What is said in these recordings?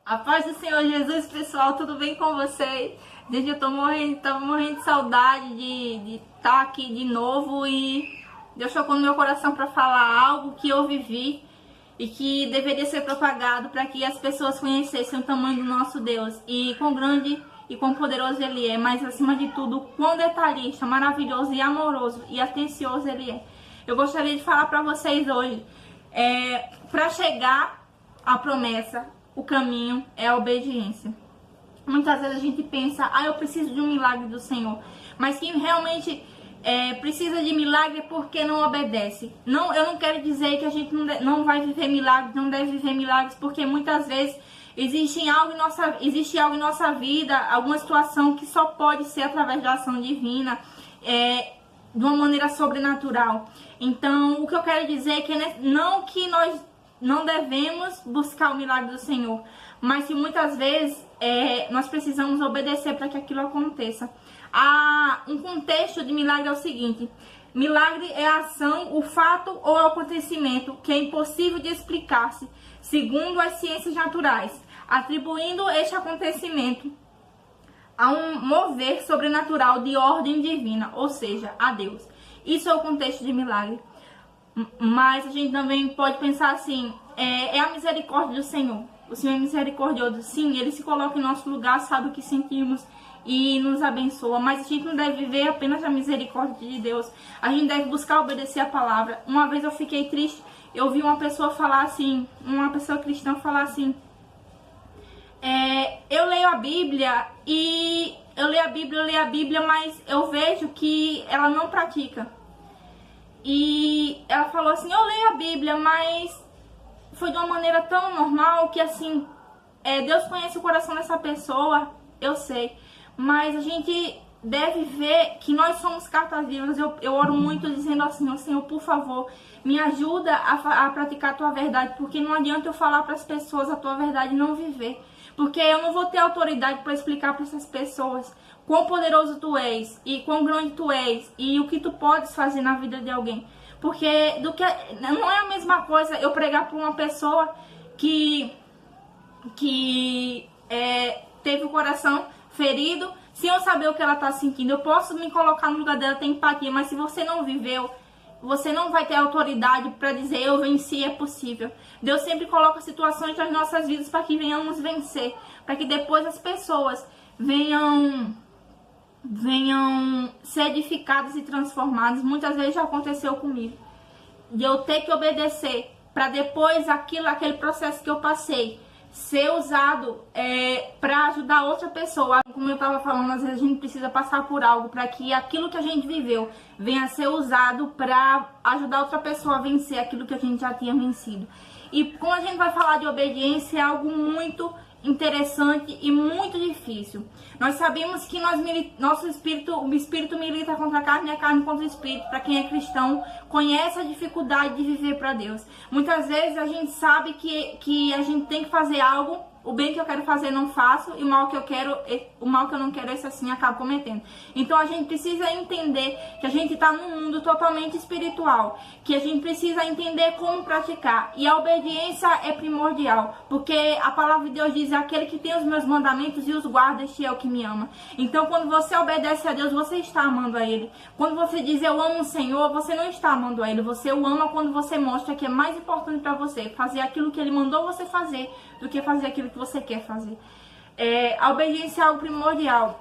A paz do Senhor Jesus, pessoal, tudo bem com vocês? Gente, eu tava morrendo de saudade de estar aqui de novo e Deus tocou no meu coração para falar algo que eu vivi e que deveria ser propagado para que as pessoas conhecessem o tamanho do nosso Deus e quão grande e quão poderoso Ele é, mas acima de tudo, quão detalhista, maravilhoso e amoroso e atencioso Ele é. Eu gostaria de falar para vocês hoje, para chegar à promessa, o caminho é a obediência. Muitas vezes a gente pensa, eu preciso de um milagre do Senhor. Mas quem realmente precisa de milagre é porque não obedece. Não, eu não quero dizer que a gente não vai viver milagres, não deve viver milagres, porque muitas vezes existe algo em nossa vida, alguma situação que só pode ser através da ação divina, de uma maneira sobrenatural. Então, o que eu quero dizer é que não que nós não devemos buscar o milagre do Senhor, mas que muitas vezes nós precisamos obedecer para que aquilo aconteça. Um contexto de milagre é o seguinte: milagre é a ação, o fato ou o acontecimento que é impossível de explicar-se segundo as ciências naturais, atribuindo este acontecimento a um mover sobrenatural de ordem divina, ou seja, a Deus. Isso é o contexto de milagre. Mas a gente também pode pensar assim, é a misericórdia do Senhor. O Senhor é misericordioso, sim, Ele se coloca em nosso lugar, sabe o que sentimos e nos abençoa. Mas a gente não deve viver apenas a misericórdia de Deus. A gente deve buscar obedecer a palavra. Uma vez eu fiquei triste, eu vi uma pessoa falar assim, uma pessoa cristã falar assim, eu leio a Bíblia, mas eu vejo que ela não pratica. E ela falou assim, eu leio a Bíblia, mas foi de uma maneira tão normal que assim, Deus conhece o coração dessa pessoa, eu sei. Mas a gente deve ver que nós somos cartas vivas. Eu oro muito dizendo assim, oh, Senhor, por favor, me ajuda a praticar a tua verdade, porque não adianta eu falar para as pessoas a tua verdade e não viver. Porque eu não vou ter autoridade para explicar para essas pessoas quão poderoso tu és e quão grande tu és e o que tu podes fazer na vida de alguém. Porque não é a mesma coisa eu pregar para uma pessoa que teve o coração ferido, sem eu saber o que ela está sentindo. Eu posso me colocar no lugar dela, ter empatia, mas se você não viveu, você não vai ter autoridade para dizer eu venci, é possível. Deus sempre coloca situações nas nossas vidas para que venhamos vencer, para que depois as pessoas venham ser edificadas e transformadas. Muitas vezes já aconteceu comigo, de eu ter que obedecer para depois aquele processo que eu passei ser usado para ajudar outra pessoa. Como eu estava falando, às vezes a gente precisa passar por algo para que aquilo que a gente viveu venha a ser usado para ajudar outra pessoa a vencer aquilo que a gente já tinha vencido. E como a gente vai falar de obediência, é algo muito interessante e muito difícil. Nós sabemos que o espírito milita contra a carne e a carne contra o espírito. Para quem é cristão, conhece a dificuldade de viver para Deus. Muitas vezes a gente sabe que a gente tem que fazer algo, o bem que eu quero fazer não faço, e o mal que eu não quero, esse assim acabo cometendo. Então a gente precisa entender que a gente está num mundo totalmente espiritual, que a gente precisa entender como praticar, e a obediência é primordial, porque a palavra de Deus diz, aquele que tem os meus mandamentos e os guarda, este é o que me ama. Então quando você obedece a Deus, você está amando a Ele. Quando você diz eu amo o Senhor, você não está amando a Ele, você o ama quando você mostra que é mais importante para você fazer aquilo que Ele mandou você fazer do que fazer aquilo que você quer fazer. A obediência é algo primordial.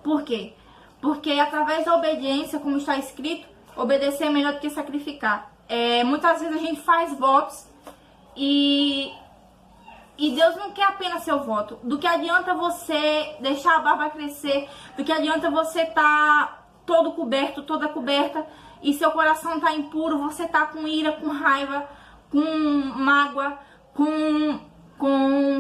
Por quê? Porque através da obediência, como está escrito, obedecer é melhor do que sacrificar. Muitas vezes a gente faz votos e Deus não quer apenas seu voto. Do que adianta você deixar a barba crescer, do que adianta você estar todo coberto, toda coberta, e seu coração está impuro, você está com ira, com raiva, com mágoa, com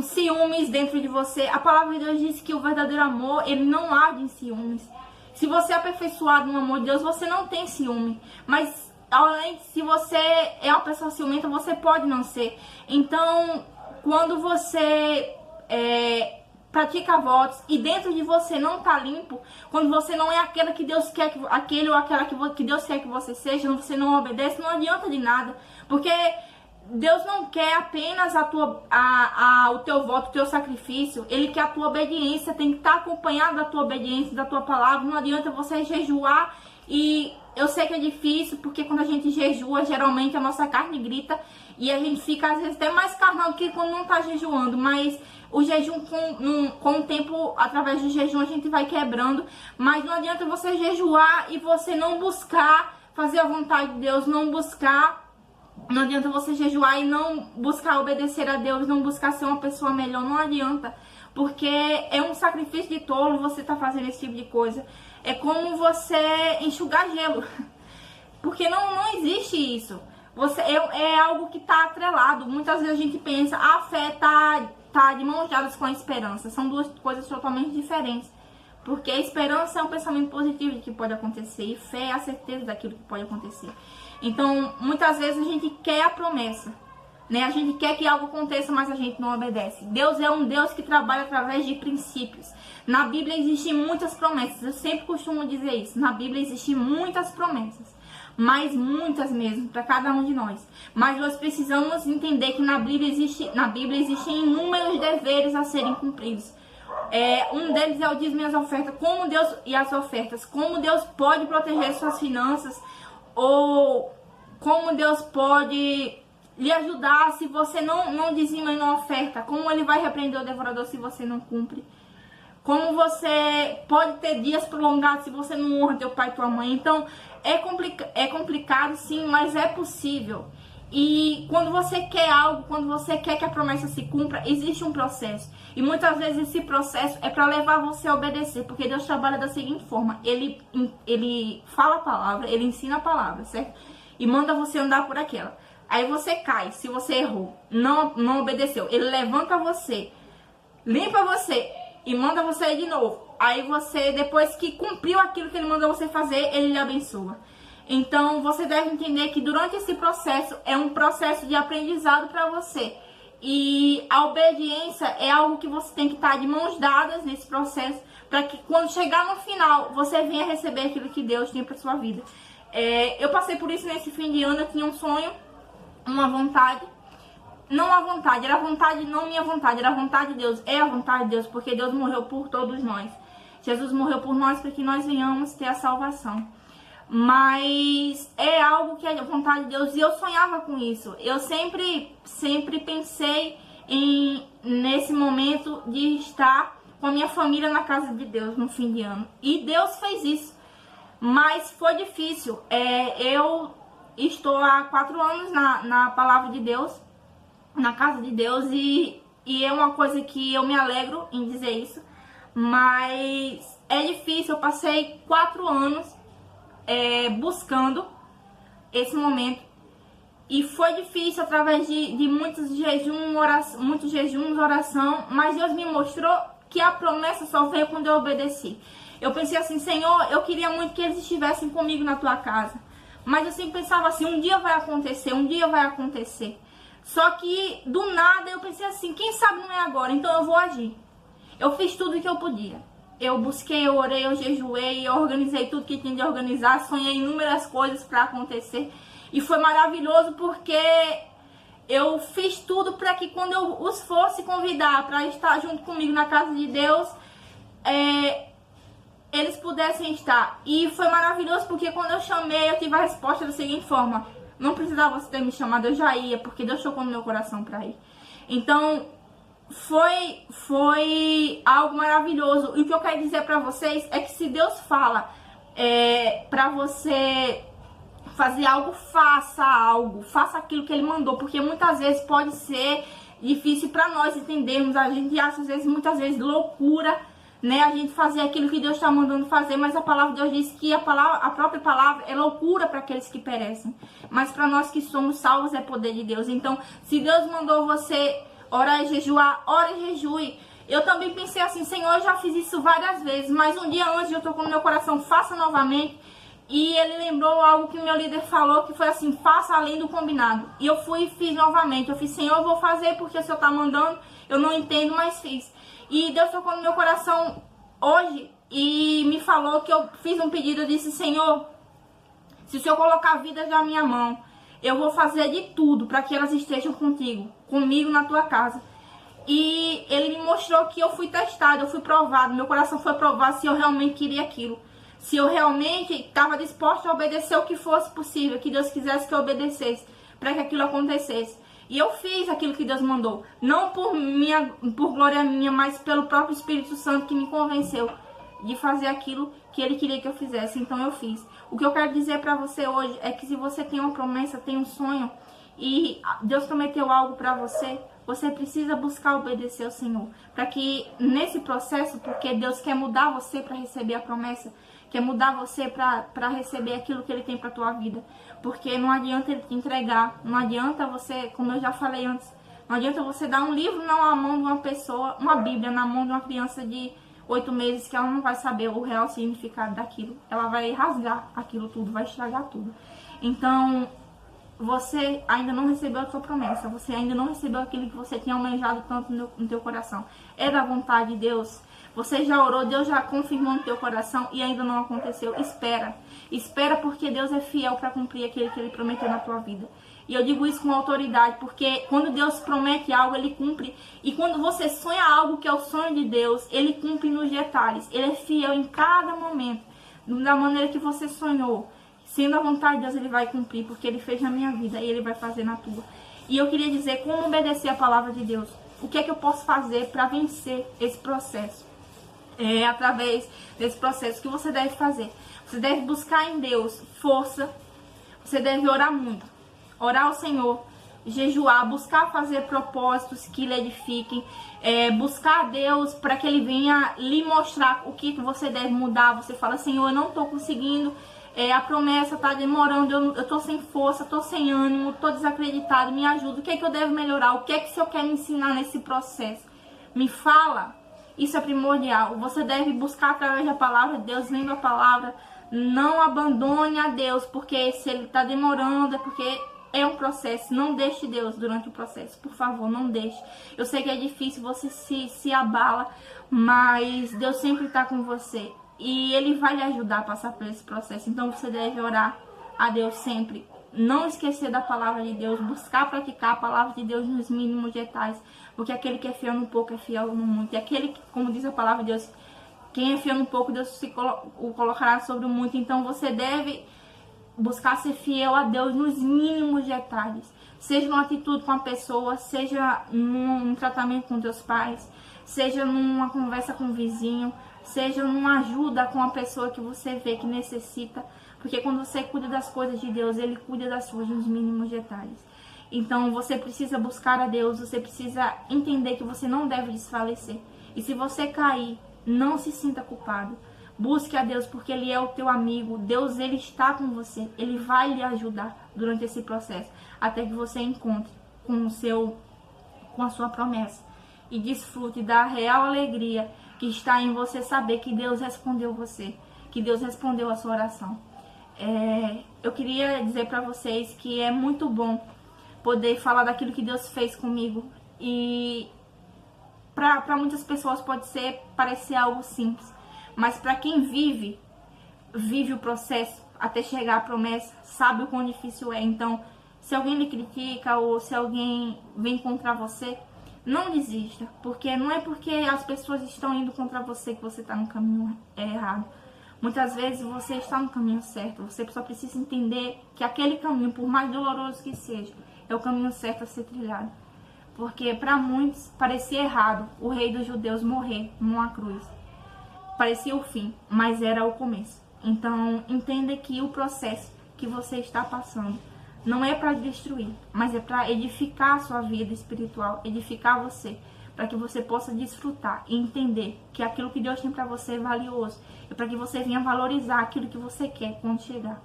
ciúmes dentro de você. A palavra de Deus diz que o verdadeiro amor, ele não arde em ciúmes. Se você é aperfeiçoado no amor de Deus, você não tem ciúme. Mas, além de, se você é uma pessoa ciumenta, você pode não ser. Então, quando você pratica votos e dentro de você não está limpo, quando você não é aquela que Deus quer, aquele ou aquela que Deus quer que você seja, você não obedece, não adianta de nada. Porque Deus não quer apenas o teu voto, o teu sacrifício. Ele quer a tua obediência. Tem que estar acompanhado da tua obediência, da tua palavra. Não adianta você jejuar. E eu sei que é difícil, porque quando a gente jejua, geralmente a nossa carne grita. E a gente fica, às vezes, até mais carnal do que quando não está jejuando. Mas o jejum, com o tempo, através do jejum, a gente vai quebrando. Mas não adianta você jejuar e você não buscar fazer a vontade de Deus, não adianta você jejuar e não buscar obedecer a Deus, não buscar ser uma pessoa melhor, não adianta. Porque é um sacrifício de tolo você tá fazendo esse tipo de coisa. É como você enxugar gelo. Porque não existe isso. É algo que tá atrelado. Muitas vezes a gente pensa, a fé tá de mãos dadas com a esperança. São duas coisas totalmente diferentes. Porque a esperança é um pensamento positivo de que pode acontecer. E fé é a certeza daquilo que pode acontecer. Então, muitas vezes a gente quer a promessa, né? A gente quer que algo aconteça, mas a gente não obedece. Deus é um Deus que trabalha através de princípios. Na Bíblia existem muitas promessas. Eu sempre costumo dizer isso. Na Bíblia existem muitas promessas. Mas muitas mesmo, para cada um de nós. Mas nós precisamos entender que na Bíblia existem inúmeros deveres a serem cumpridos. Um deles é o dízimo e as ofertas. Como Deus pode proteger suas finanças, ou como Deus pode lhe ajudar se você não dizima e não oferta. Como ele vai repreender o devorador se você não cumpre. Como você pode ter dias prolongados se você não honra teu pai e tua mãe. Então, é complicado sim, mas é possível. E quando você quer algo, quando você quer que a promessa se cumpra, existe um processo. E muitas vezes esse processo é para levar você a obedecer, porque Deus trabalha da seguinte forma: Ele fala a palavra, Ele ensina a palavra, certo? E manda você andar por aquela. Aí você cai, se você errou, não obedeceu. Ele levanta você, limpa você e manda você ir de novo. Aí você, depois que cumpriu aquilo que Ele mandou você fazer, Ele lhe abençoa. Então, você deve entender que durante esse processo, é um processo de aprendizado para você. E a obediência é algo que você tem que estar de mãos dadas nesse processo, para que quando chegar no final, você venha receber aquilo que Deus tem para sua vida. Eu passei por isso nesse fim de ano. Eu tinha um sonho, uma vontade. Não a vontade, era a vontade, não minha vontade, era a vontade de Deus. É a vontade de Deus, porque Deus morreu por todos nós. Jesus morreu por nós para que nós venhamos ter a salvação. Mas é algo que é a vontade de Deus, e eu sonhava com isso. Eu sempre pensei nesse momento de estar com a minha família na casa de Deus no fim de ano. E Deus fez isso. Mas foi difícil. Eu estou há 4 anos na palavra de Deus, na casa de Deus, e é uma coisa que eu me alegro em dizer isso. Mas é difícil. Eu passei 4 anos buscando esse momento, e foi difícil através de muitos jejuns, oração, mas Deus me mostrou que a promessa só veio quando eu obedeci. Eu pensei assim: Senhor, eu queria muito que eles estivessem comigo na tua casa, mas eu sempre pensava assim: um dia vai acontecer, um dia vai acontecer. Só que do nada eu pensei assim: quem sabe não é agora, então eu vou agir. Eu fiz tudo o que eu podia. Eu busquei, eu orei, eu jejuei, eu organizei tudo que tinha de organizar, sonhei inúmeras coisas para acontecer. E foi maravilhoso, porque eu fiz tudo para que quando eu os fosse convidar para estar junto comigo na casa de Deus, eles pudessem estar. E foi maravilhoso, porque quando eu chamei, eu tive a resposta da seguinte forma: não precisava você ter me chamado, eu já ia, porque Deus tocou no meu coração para ir. Então, foi algo maravilhoso. E o que eu quero dizer pra vocês é que se Deus fala pra você fazer algo, faça aquilo que Ele mandou, porque muitas vezes pode ser difícil pra nós entendermos. A gente acha muitas vezes loucura, né, a gente fazer aquilo que Deus está mandando fazer, mas a palavra de Deus diz que a própria palavra é loucura para aqueles que perecem, mas para nós que somos salvos é poder de Deus. Então, se Deus mandou você orar e jejuar, ora e jejue. Eu também pensei assim: Senhor, eu já fiz isso várias vezes, mas um dia antes eu tocou no meu coração: faça novamente. E Ele lembrou algo que o meu líder falou, que foi assim: faça além do combinado. E eu fui e fiz novamente. Eu fiz: Senhor, eu vou fazer porque o Senhor está mandando. Eu não entendo, mas fiz. E Deus tocou no meu coração hoje e me falou que eu fiz um pedido. Eu disse: Senhor, se o Senhor colocar a vida na minha mão, eu vou fazer de tudo para que elas estejam comigo na tua casa. E ele me mostrou que eu fui testada, eu fui provado, meu coração foi provado se eu realmente queria aquilo. Se eu realmente estava disposta a obedecer o que fosse possível, que Deus quisesse que eu obedecesse, para que aquilo acontecesse. E eu fiz aquilo que Deus mandou. Não por glória minha, mas pelo próprio Espírito Santo que me convenceu de fazer aquilo que Ele queria que eu fizesse. Então eu fiz. O que eu quero dizer para você hoje é que se você tem uma promessa, tem um sonho, e Deus prometeu algo para você, você precisa buscar obedecer ao Senhor. Para que nesse processo, porque Deus quer mudar você para receber a promessa, quer mudar você para receber aquilo que Ele tem para tua vida. Porque não adianta Ele te entregar, não adianta você, como eu já falei antes, não adianta você dar um livro na mão de uma pessoa, uma Bíblia na mão de uma criança de 8 meses, que ela não vai saber o real significado daquilo. Ela vai rasgar aquilo tudo, vai estragar tudo. Então, você ainda não recebeu a sua promessa, você ainda não recebeu aquilo que você tinha almejado tanto no teu coração. É da vontade de Deus. Você já orou, Deus já confirmou no teu coração e ainda não aconteceu. Espera porque Deus é fiel para cumprir aquilo que Ele prometeu na tua vida. E eu digo isso com autoridade, porque quando Deus promete algo, Ele cumpre. E quando você sonha algo que é o sonho de Deus, Ele cumpre nos detalhes. Ele é fiel em cada momento, da maneira que você sonhou. Sendo a vontade de Deus, Ele vai cumprir, porque Ele fez na minha vida e Ele vai fazer na tua. E eu queria dizer como obedecer a palavra de Deus. O que é que eu posso fazer para vencer esse processo? Através desse processo que você deve fazer. Você deve buscar em Deus força. Você deve orar muito. Orar ao Senhor. Jejuar. Buscar fazer propósitos que lhe edifiquem. Buscar a Deus para que Ele venha lhe mostrar o que você deve mudar. Você fala, Senhor, eu não estou conseguindo. A promessa está demorando. Eu estou sem força. Estou sem ânimo. Estou desacreditado. Me ajuda. O que é que eu devo melhorar? O que é que o Senhor quer me ensinar nesse processo? Me fala. Isso é primordial. Você deve buscar através da palavra de Deus, lendo a palavra. Não abandone a Deus, porque se Ele está demorando, é porque é um processo. Não deixe Deus durante o processo. Por favor, não deixe. Eu sei que é difícil, você se abala, mas Deus sempre está com você. E Ele vai lhe ajudar a passar por esse processo. Então você deve orar a Deus sempre. Não esquecer da palavra de Deus, buscar praticar a palavra de Deus nos mínimos detalhes, porque aquele que é fiel no pouco é fiel no muito, e aquele que, como diz a palavra de Deus, quem é fiel no pouco, Deus o colocará sobre o muito. Então você deve buscar ser fiel a Deus nos mínimos detalhes, seja numa atitude com a pessoa, seja num tratamento com teus pais, seja numa conversa com o vizinho, seja numa ajuda com a pessoa que você vê que necessita. Porque quando você cuida das coisas de Deus, Ele cuida das suas nos mínimos detalhes. Então você precisa buscar a Deus, você precisa entender que você não deve desfalecer. E se você cair, não se sinta culpado. Busque a Deus porque Ele é o teu amigo. Deus, Ele está com você. Ele vai lhe ajudar durante esse processo, até que você encontre com a sua promessa. E desfrute da real alegria que está em você saber que Deus respondeu você, que Deus respondeu a sua oração. Eu queria dizer para vocês que é muito bom poder falar daquilo que Deus fez comigo. E para muitas pessoas pode parecer algo simples, mas para quem vive o processo até chegar à promessa, sabe o quão difícil é. Então, se alguém lhe critica ou se alguém vem contra você, não desista, porque não é porque as pessoas estão indo contra você que você está no caminho errado. Muitas vezes você está no caminho certo, você só precisa entender que aquele caminho, por mais doloroso que seja, é o caminho certo a ser trilhado. Porque para muitos parecia errado o rei dos judeus morrer numa cruz. Parecia o fim, mas era o começo. Então entenda que o processo que você está passando não é para destruir, mas é para edificar a sua vida espiritual, edificar você, para que você possa desfrutar e entender que aquilo que Deus tem para você é valioso. E para que você venha valorizar aquilo que você quer quando chegar.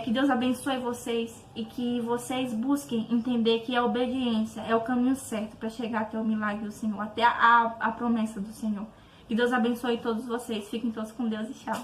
Que Deus abençoe vocês e que vocês busquem entender que a obediência é o caminho certo para chegar até o milagre do Senhor, até a promessa do Senhor. Que Deus abençoe todos vocês. Fiquem todos com Deus e tchau.